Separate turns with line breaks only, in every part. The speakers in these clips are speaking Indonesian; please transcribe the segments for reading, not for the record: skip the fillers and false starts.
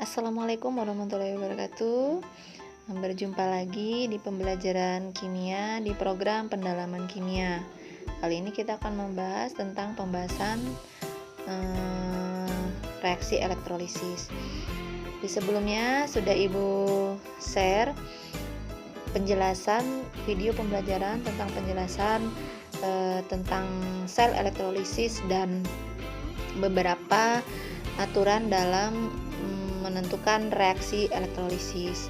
Assalamualaikum warahmatullahi wabarakatuh. Berjumpa lagi di pembelajaran kimia di program pendalaman kimia. Kali ini kita akan membahas tentang pembahasan reaksi elektrolisis. Di sebelumnya sudah Ibu share penjelasan video pembelajaran tentang penjelasan tentang sel elektrolisis dan beberapa aturan dalam menentukan reaksi elektrolisis.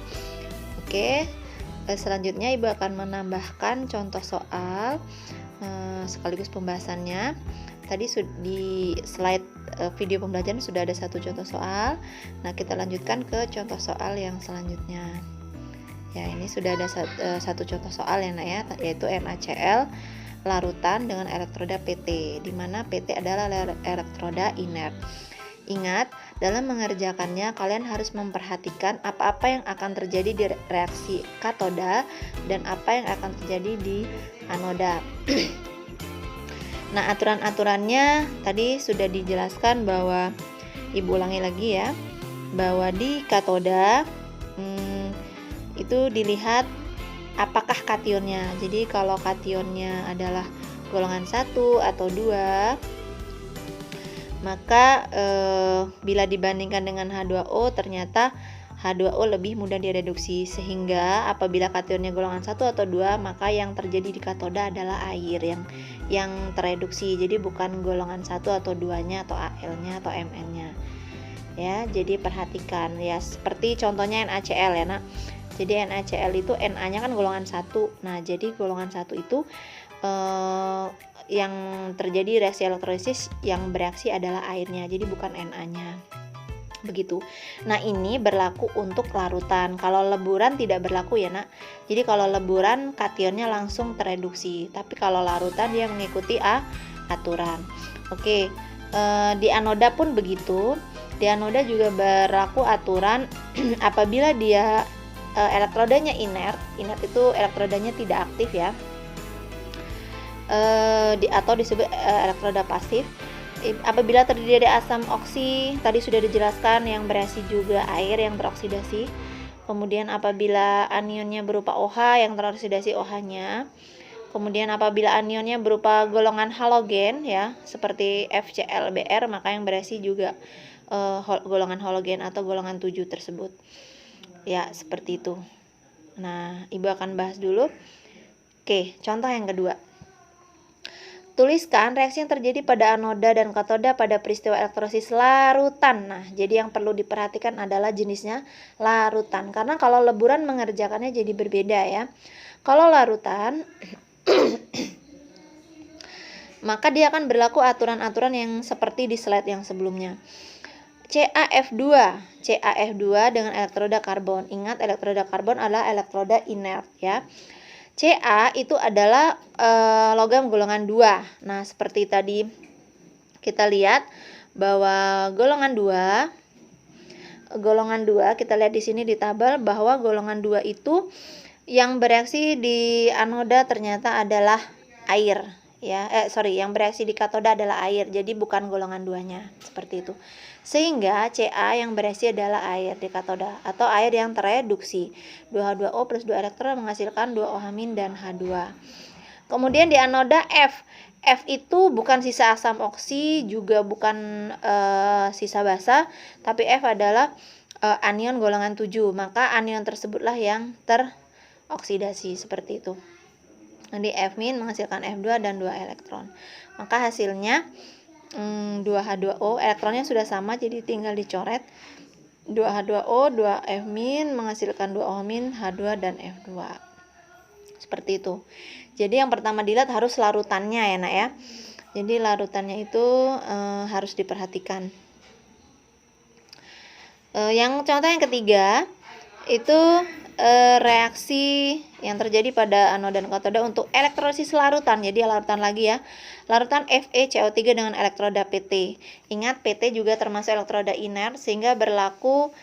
Oke, selanjutnya Ibu akan menambahkan contoh soal sekaligus pembahasannya. Tadi di slide video pembelajaran sudah ada satu contoh soal. Nah, kita lanjutkan ke contoh soal yang selanjutnya. Ya, ini sudah ada satu contoh soal ya, Nak, ya, yaitu NaCl larutan dengan elektroda PT, di mana PT adalah elektroda inert. Ingat, dalam mengerjakannya kalian harus memperhatikan apa-apa yang akan terjadi di reaksi katoda dan apa yang akan terjadi di anoda. Nah, aturan-aturannya tadi sudah dijelaskan bahwa, Ibu ulangi lagi ya, bahwa di katoda itu dilihat apakah kationnya. Jadi kalau kationnya adalah golongan 1 atau 2, maka bila dibandingkan dengan H2O ternyata H2O lebih mudah direduksi, sehingga apabila kationnya golongan 1 atau 2, maka yang terjadi di katoda adalah air yang tereduksi. Jadi bukan golongan 1 atau 2-nya atau Al-nya atau Mn-nya. Ya, jadi perhatikan ya, seperti contohnya NaCl ya, Nak. Jadi NaCl itu Na-nya kan golongan 1. Nah, jadi golongan 1 itu yang terjadi reaksi elektrolisis yang bereaksi adalah airnya, jadi bukan Na-nya. Begitu. Nah, ini berlaku untuk larutan. Kalau leburan tidak berlaku ya, Nak. Jadi kalau leburan kationnya langsung tereduksi, tapi kalau larutan dia mengikuti aturan. Oke, di anoda pun begitu. Di anoda juga berlaku aturan apabila dia elektrodanya inert itu elektrodanya tidak aktif ya. Atau disebut elektroda pasif. Apabila terdiri dari asam oksi, tadi sudah dijelaskan, yang bereaksi juga air yang teroksidasi. Kemudian apabila anionnya berupa OH, yang teroksidasi OH-nya. Kemudian apabila anionnya berupa golongan halogen ya, seperti FClBr, maka yang bereaksi juga golongan halogen atau golongan 7 tersebut. Ya, seperti itu. Nah, Ibu akan bahas dulu. Oke, contoh yang kedua. Tuliskan reaksi yang terjadi pada anoda dan katoda pada peristiwa elektrolisis larutan. Nah, jadi yang perlu diperhatikan adalah jenisnya larutan, karena kalau leburan mengerjakannya jadi berbeda ya. Kalau larutan maka dia akan berlaku aturan-aturan yang seperti di slide yang sebelumnya. CaF2 dengan elektroda karbon. Ingat, elektroda karbon adalah elektroda inert ya. Ca itu adalah logam golongan 2. Nah, seperti tadi kita lihat bahwa golongan 2 kita lihat di sini di tabel bahwa golongan 2 itu yang bereaksi di anoda ternyata adalah air ya. Yang bereaksi di katoda adalah air. Jadi bukan golongan 2-nya, seperti itu. Sehingga Ca yang bereaksi adalah air di katoda atau air yang tereduksi. 2H2O plus 2 elektron menghasilkan 2OH- dan H2. Kemudian di anoda F itu bukan sisa asam oksi, juga bukan sisa basa, tapi F adalah anion golongan 7. Maka anion tersebutlah yang teroksidasi, seperti itu. Jadi F- menghasilkan F2 dan 2 elektron. Maka hasilnya 2H2O, elektronnya sudah sama jadi tinggal dicoret. 2H2O, 2F- menghasilkan 2OH-, H2 dan F2. Seperti itu. Jadi yang pertama dilihat harus larutannya ya, Nak ya. Jadi larutannya itu harus diperhatikan. Yang contoh yang ketiga itu reaksi yang terjadi pada anoda dan katoda untuk elektrolisis larutan. Jadi larutan lagi ya. Larutan FeCO3 dengan elektroda PT. Ingat, PT juga termasuk elektroda inert, sehingga berlaku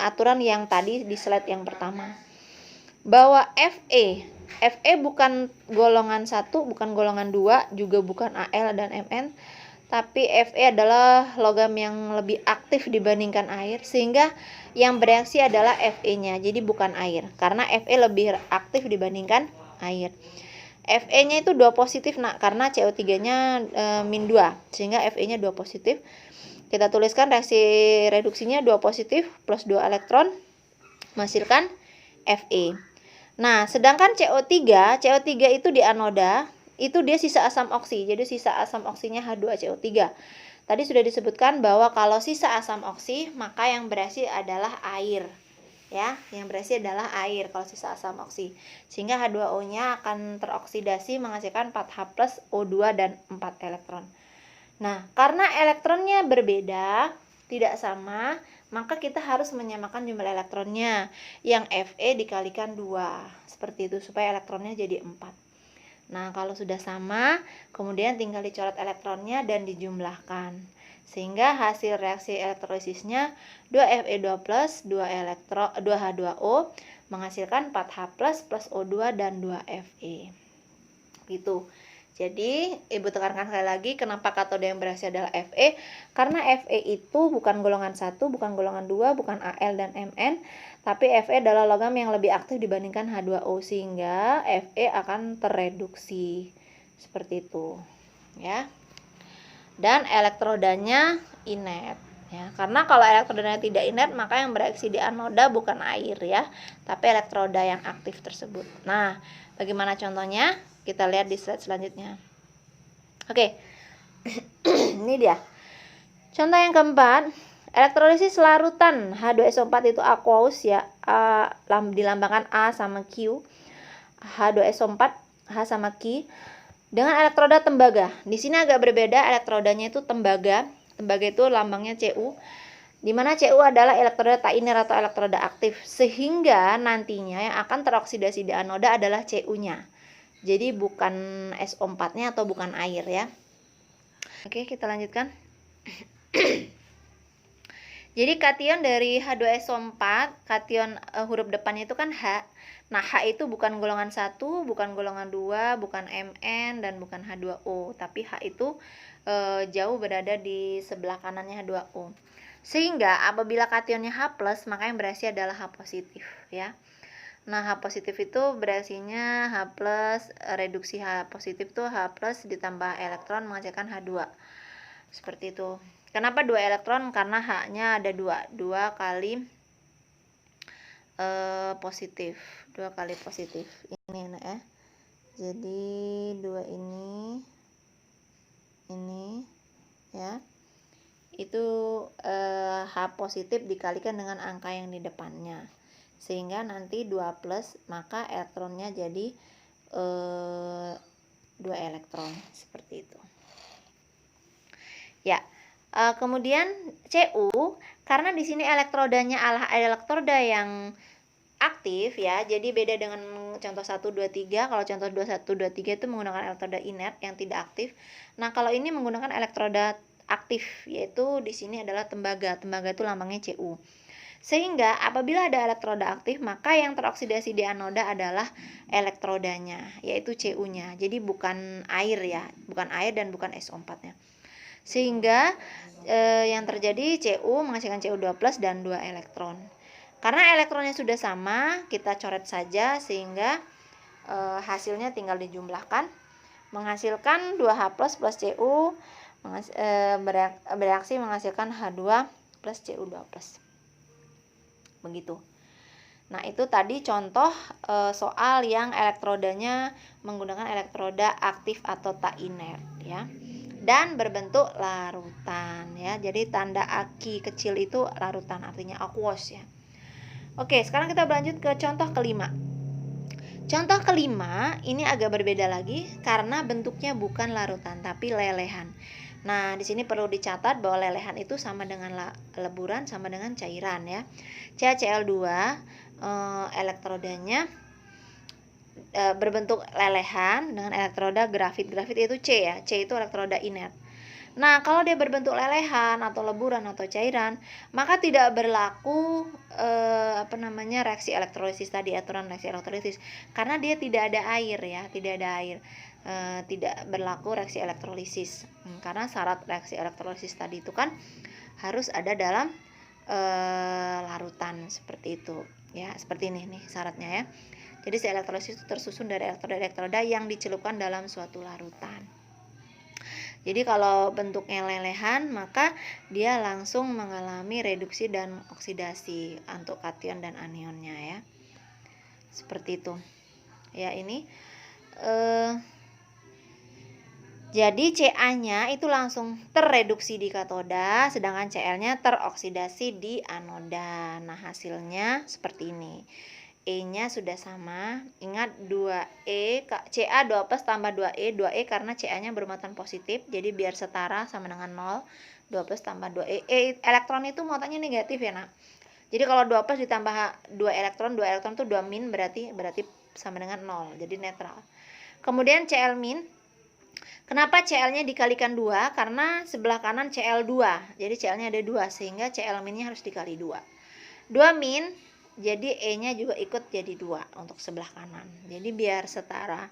aturan yang tadi di slide yang pertama. Bahwa Fe bukan golongan 1, bukan golongan 2, juga bukan Al dan Mn, tapi Fe adalah logam yang lebih aktif dibandingkan air, sehingga yang bereaksi adalah Fe-nya, jadi bukan air, karena Fe lebih aktif dibandingkan air. Fe-nya itu 2 positif nak, karena CO3-nya min 2, sehingga Fe-nya 2 positif. Kita tuliskan reaksi reduksinya 2 positif plus 2 elektron menghasilkan Fe. Nah, sedangkan CO3 itu di anoda, itu dia sisa asam oksi. Jadi sisa asam oksinya H2CO3. Tadi sudah disebutkan bahwa kalau sisa asam oksi, maka yang bereaksi adalah air. Ya, yang bereaksi adalah air kalau sisa asam oksi. Sehingga H2O-nya akan teroksidasi menghasilkan 4H+ O2 dan 4 elektron. Nah, karena elektronnya berbeda, tidak sama, maka kita harus menyamakan jumlah elektronnya. Yang Fe dikalikan 2. Seperti itu, supaya elektronnya jadi 4. Nah, kalau sudah sama, kemudian tinggal dicoret elektronnya dan dijumlahkan. Sehingga hasil reaksi elektrolitisnya 2Fe2+, 2H2O menghasilkan 4H+ plus O2 dan 2Fe. Gitu. Jadi, Ibu tekankan sekali lagi, kenapa katoda yang bereaksi adalah Fe? Karena Fe itu bukan golongan 1, bukan golongan 2, bukan Al dan Mn, tapi Fe adalah logam yang lebih aktif dibandingkan H2O, sehingga Fe akan tereduksi. Seperti itu. Ya. Dan elektrodanya inert. Ya, karena kalau elektrodanya tidak inert, maka yang bereaksi di anoda bukan air ya, tapi elektroda yang aktif tersebut. Nah, bagaimana contohnya? Kita lihat di slide selanjutnya. Oke. Ini dia. Contoh yang keempat, elektrolisis larutan H2SO4 itu aqueous ya, dilambangkan A sama Q. H2SO4 H sama Q dengan elektroda tembaga. Di sini agak berbeda, elektrodanya itu tembaga. Tembaga itu lambangnya Cu. Di mana Cu adalah elektroda tak inert atau elektroda aktif, sehingga nantinya yang akan teroksidasi di anoda adalah Cu-nya. Jadi bukan SO4-nya atau bukan air ya. Oke, kita lanjutkan. Jadi kation dari H2SO4, kation huruf depannya itu kan H. Nah, H itu bukan golongan 1, bukan golongan 2, bukan Mn, dan bukan H2O. Tapi H itu jauh berada di sebelah kanannya H2O. Sehingga apabila kationnya H+, maka yang bereaksi adalah H positif ya. Nah, H positif itu bereaksinya H+, reduksi H positif itu H+ ditambah elektron menghasilkan H2. Seperti itu. Kenapa 2 elektron? Karena H-nya ada 2 kali positif. 2 kali positif. Ini ya. Jadi 2 ini ya. Itu H positif dikalikan dengan angka yang di depannya. Sehingga nanti 2+, maka elektronnya jadi 2 elektron seperti itu ya. Kemudian Cu, karena di sini elektrodanya adalah elektroda yang aktif ya, jadi beda dengan contoh 1, 2, 3. Kalau contoh 2, 1, 2, 3 itu menggunakan elektroda inert yang tidak aktif. Nah, kalau ini menggunakan elektroda aktif, yaitu di sini adalah tembaga. Tembaga itu lambangnya Cu. Sehingga apabila ada elektroda aktif, maka yang teroksidasi di anoda adalah elektrodanya, yaitu Cu-nya. Jadi bukan air ya, bukan air dan bukan SO4-nya. Sehingga yang terjadi Cu menghasilkan Cu2+ dan 2 elektron. Karena elektronnya sudah sama, kita coret saja sehingga hasilnya tinggal dijumlahkan. Menghasilkan 2H+ plus Cu, bereaksi menghasilkan H2 plus Cu2+. Begitu. Nah, itu tadi contoh soal yang elektrodanya menggunakan elektroda aktif atau tak inert ya. Dan berbentuk larutan ya. Jadi tanda aki kecil itu larutan, artinya aqueous ya. Oke, sekarang kita berlanjut ke contoh kelima. Contoh kelima ini agak berbeda lagi karena bentuknya bukan larutan tapi lelehan. Nah, di sini perlu dicatat bahwa lelehan itu sama dengan leburan, sama dengan cairan ya. CaCl2 elektrodanya berbentuk lelehan dengan elektroda grafit. Grafit itu C ya. C itu elektroda inert. Nah, kalau dia berbentuk lelehan atau leburan atau cairan, maka tidak berlaku reaksi elektrolisis tadi, aturan reaksi elektrolisis, karena dia tidak ada air ya, tidak ada air. Tidak berlaku reaksi elektrolisis. Karena syarat reaksi elektrolisis tadi itu kan harus ada dalam larutan seperti itu. Ya, seperti ini nih syaratnya ya. Jadi si elektrolisis itu tersusun dari elektroda-elektroda yang dicelupkan dalam suatu larutan. Jadi kalau bentuknya lelehan, maka dia langsung mengalami reduksi dan oksidasi untuk kation dan anionnya ya. Seperti itu. Ya, ini jadi Ca-nya itu langsung terreduksi di katoda, sedangkan Cl-nya teroksidasi di anoda. Nah, hasilnya seperti ini. E-nya sudah sama. Ingat 2E, Ca 2 plus tambah 2E. 2E karena Ca-nya bermuatan positif, jadi biar setara sama dengan 0. 2 plus tambah 2E. Elektron itu muatannya negatif ya, nak. Jadi kalau 2 plus ditambah 2 elektron itu 2 min, berarti sama dengan 0. Jadi netral. Kemudian Cl min. Kenapa Cl-nya dikalikan 2? Karena sebelah kanan Cl2. Jadi Cl-nya ada 2, sehingga Cl min-nya harus dikali 2. 2 min, jadi E-nya juga ikut jadi 2 untuk sebelah kanan. Jadi biar setara.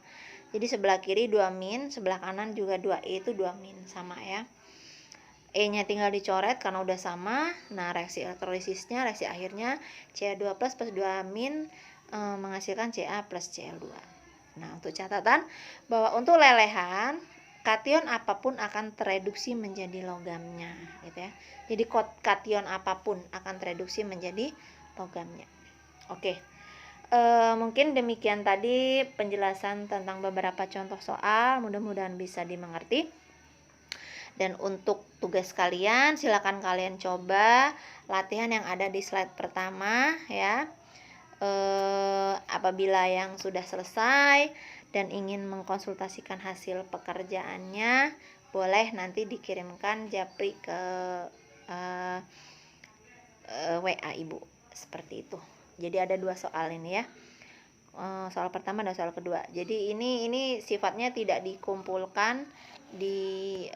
Jadi sebelah kiri 2 min, sebelah kanan juga 2E itu 2 min, sama ya. E-nya tinggal dicoret karena udah sama. Nah, reaksi elektrolisisnya, reaksi akhirnya Ca2 plus 2 min menghasilkan Ca plus Cl2. Nah, untuk catatan bahwa untuk lelehan, kation apapun akan tereduksi menjadi logamnya, gitu ya. Jadi kation apapun akan tereduksi menjadi logamnya. Oke, mungkin demikian tadi penjelasan tentang beberapa contoh soal. Mudah-mudahan bisa dimengerti. Dan untuk tugas kalian, silakan kalian coba latihan yang ada di slide pertama ya. Apabila yang sudah selesai dan ingin mengkonsultasikan hasil pekerjaannya, boleh nanti dikirimkan japri ke WA Ibu, seperti itu. Jadi ada 2 soal ini ya. Soal pertama dan soal kedua. Jadi ini sifatnya tidak dikumpulkan di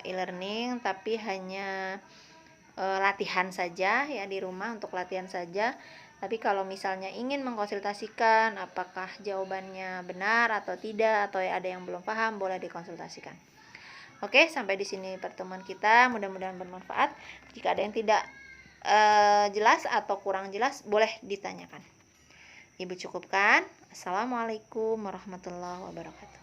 e-learning, tapi hanya latihan saja ya, di rumah untuk latihan saja. Tapi kalau misalnya ingin mengkonsultasikan apakah jawabannya benar atau tidak, atau ada yang belum paham, boleh dikonsultasikan. Oke, sampai di sini pertemuan kita. Mudah-mudahan bermanfaat. Jika ada yang tidak jelas atau kurang jelas, boleh ditanyakan. Ibu cukupkan. Assalamualaikum warahmatullahi wabarakatuh.